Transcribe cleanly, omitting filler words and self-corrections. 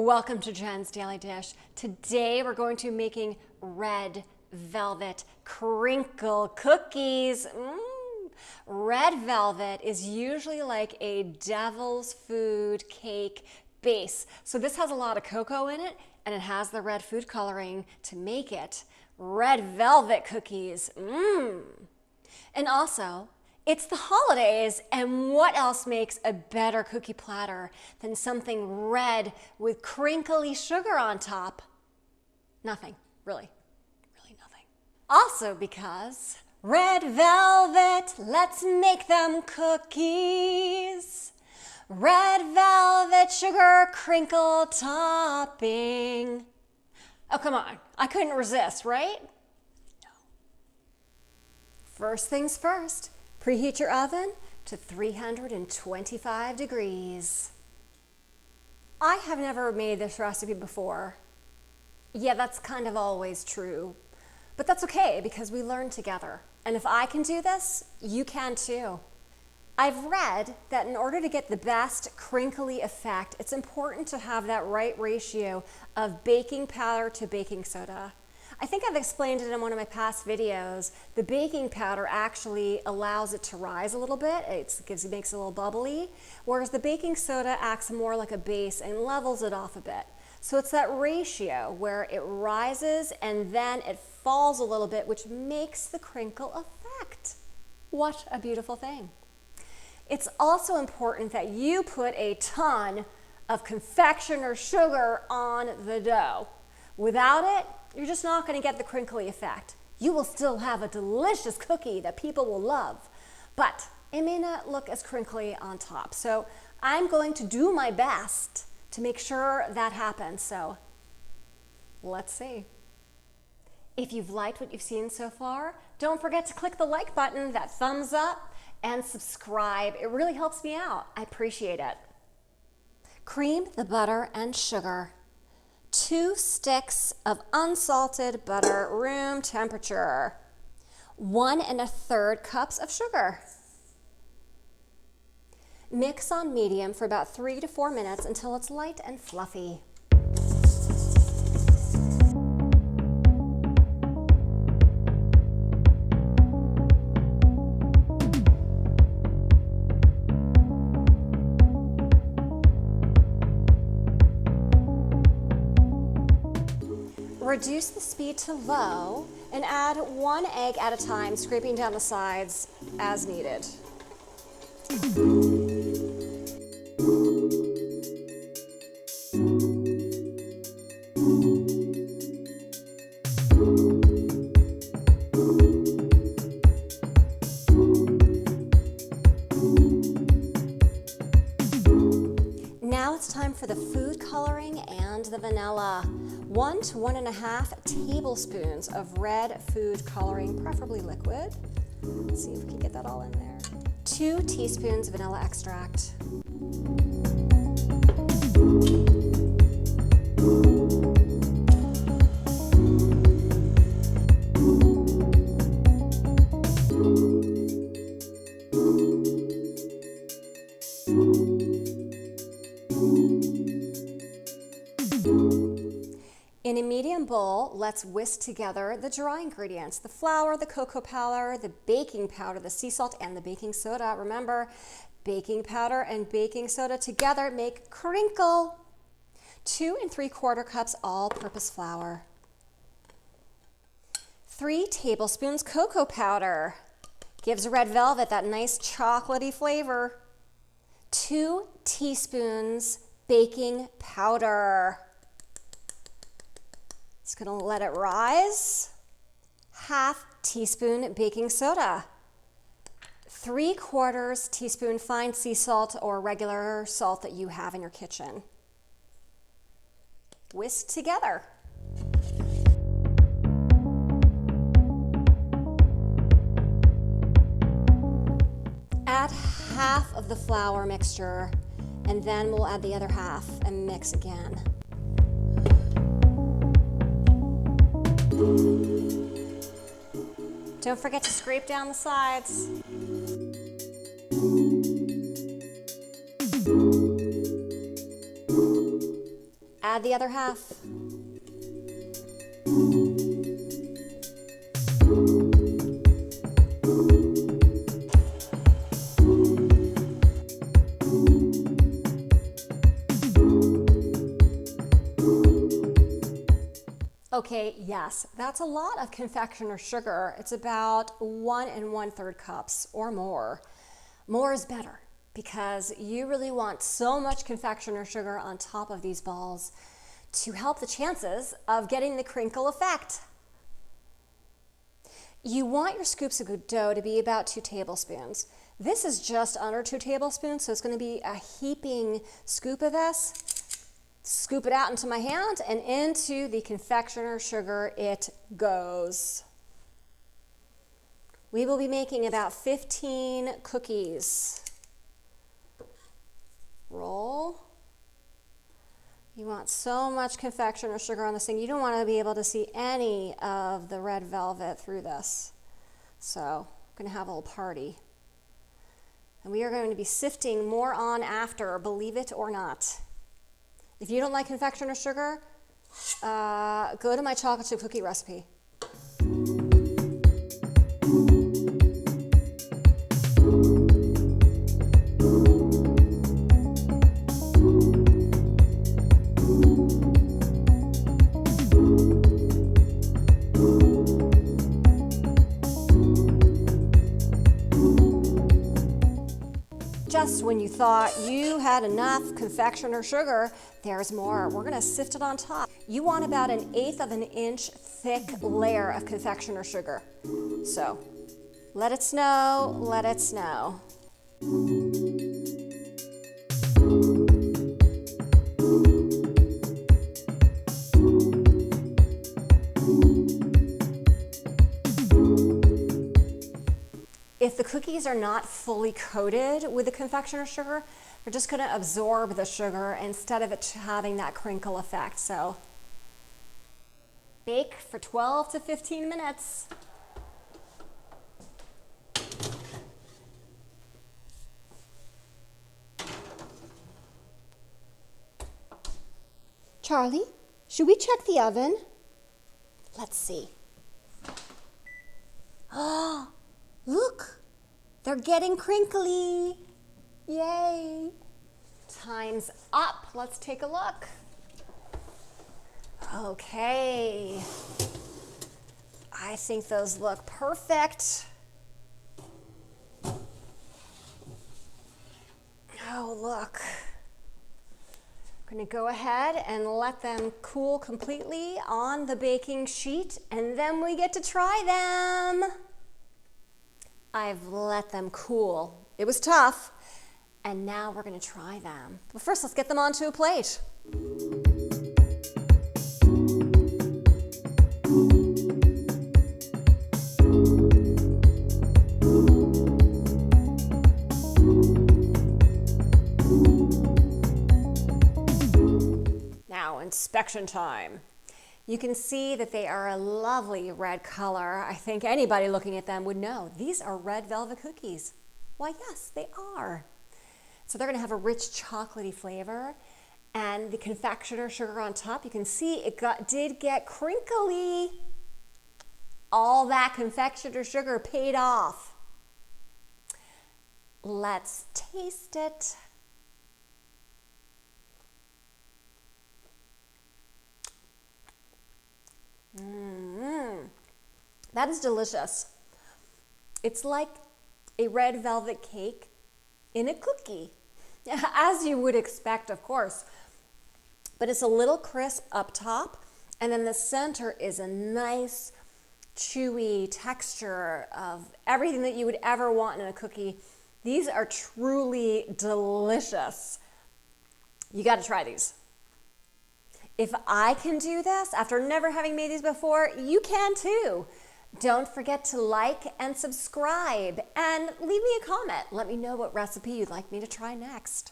Welcome to Jen's Daily Dish. Today we're going to be making red velvet crinkle cookies. Red velvet is usually like a devil's food cake base. So this has a lot of cocoa in it and it has the red food coloring to make it red velvet cookies. And also, it's the holidays, and what else makes a better cookie platter than something red with crinkly sugar on top? Nothing, really nothing. Also because red velvet, let's make them cookies. Red velvet sugar crinkle topping. Oh, come on, I couldn't resist, right? No. First things first. Preheat your oven to 325 degrees. I have never made this recipe before. Yeah, that's kind of always true. But that's okay because we learn together. And if I can do this, you can too. I've read that in order to get the best crinkly effect, it's important to have that right ratio of baking powder to baking soda. I think I've explained it in one of my past videos. The baking powder actually allows it to rise a little bit. It makes it a little bubbly, whereas the baking soda acts more like a base and levels it off a bit. So it's that ratio where it rises and then it falls a little bit, which makes the crinkle effect. What a beautiful thing. It's also important that you put a ton of confectioner sugar on the dough. Without it, you're just not going to get the crinkly effect. You will still have a delicious cookie that people will love, but it may not look as crinkly on top. So I'm going to do my best to make sure that happens. So let's see. If you've liked what you've seen so far, don't forget to click the like button, that thumbs up, and subscribe. It really helps me out. I appreciate it. Cream the butter and sugar. 2 sticks of unsalted butter, room temperature. 1 1/3 cups of sugar. Mix on medium for about 3 to 4 minutes until it's light and fluffy. Reduce the speed to low and add 1 egg at a time, scraping down the sides as needed. Now it's time for the food coloring and the vanilla. 1 to 1.5 tablespoons of red food coloring, preferably liquid. Let's see if we can get that all in there. 2 teaspoons vanilla extract. In a medium bowl, let's whisk together the dry ingredients, the flour, the cocoa powder, the baking powder, the sea salt, and the baking soda. Remember, baking powder and baking soda together make crinkle. 2 3/4 cups all-purpose flour. 3 tablespoons cocoa powder. Gives red velvet that nice chocolatey flavor. 2 teaspoons baking powder. Just gonna let it rise. 1/2 teaspoon baking soda. 3/4 teaspoon fine sea salt or regular salt that you have in your kitchen. Whisk together. Add 1/2 of the flour mixture, and then we'll add the other 1/2 and mix again. Don't forget to scrape down the sides. add the other half. Okay, yes, that's a lot of confectioner sugar. It's about 1 1/3 cups or more. More is better because you really want so much confectioner sugar on top of these balls to help the chances of getting the crinkle effect. You want your scoops of dough to be about 2 tablespoons. This is just under 2 tablespoons, so it's going to be a heaping scoop of this. Scoop it out into my hand and into the confectioner sugar it goes. We will be making about 15 cookies. Roll. You want so much confectioner sugar on this thing. You don't want to be able to see any of the red velvet through this. So I'm going to have a little party. And we are going to be sifting more on after, believe it or not. If you don't like confectioner sugar, go to my chocolate chip cookie recipe. Just when you thought you had enough confectioner sugar, there's more. We're gonna sift it on top. You want about 1/8 of an inch thick layer of confectioner sugar. So let it snow, let it snow. If the cookies are not fully coated with the confectioner sugar, they're just going to absorb the sugar instead of it having that crinkle effect. So bake for 12 to 15 minutes. Charlie, should we check the oven? Let's see. Oh, look, they're getting crinkly. Yay. Time's up. Let's take a look. Okay. I think those look perfect. Oh, look. I'm going to go ahead and let them cool completely on the baking sheet, and then we get to try them. I've let them cool. It was tough, and now we're going to try them. But first, let's get them onto a plate. Now, inspection time. You can see that they are a lovely red color. I think anybody looking at them would know these are red velvet cookies. Why, yes, they are. So they're gonna have a rich chocolatey flavor, and the confectioner sugar on top, you can see it did get crinkly. All that confectioner sugar paid off. Let's taste it. That is delicious. It's like a red velvet cake in a cookie, as you would expect, of course. But it's a little crisp up top, and then the center is a nice, chewy texture of everything that you would ever want in a cookie. These are truly delicious. You got to try these. If I can do this after never having made these before, you can too. Don't forget to like and subscribe, and leave me a comment. Let me know what recipe you'd like me to try next.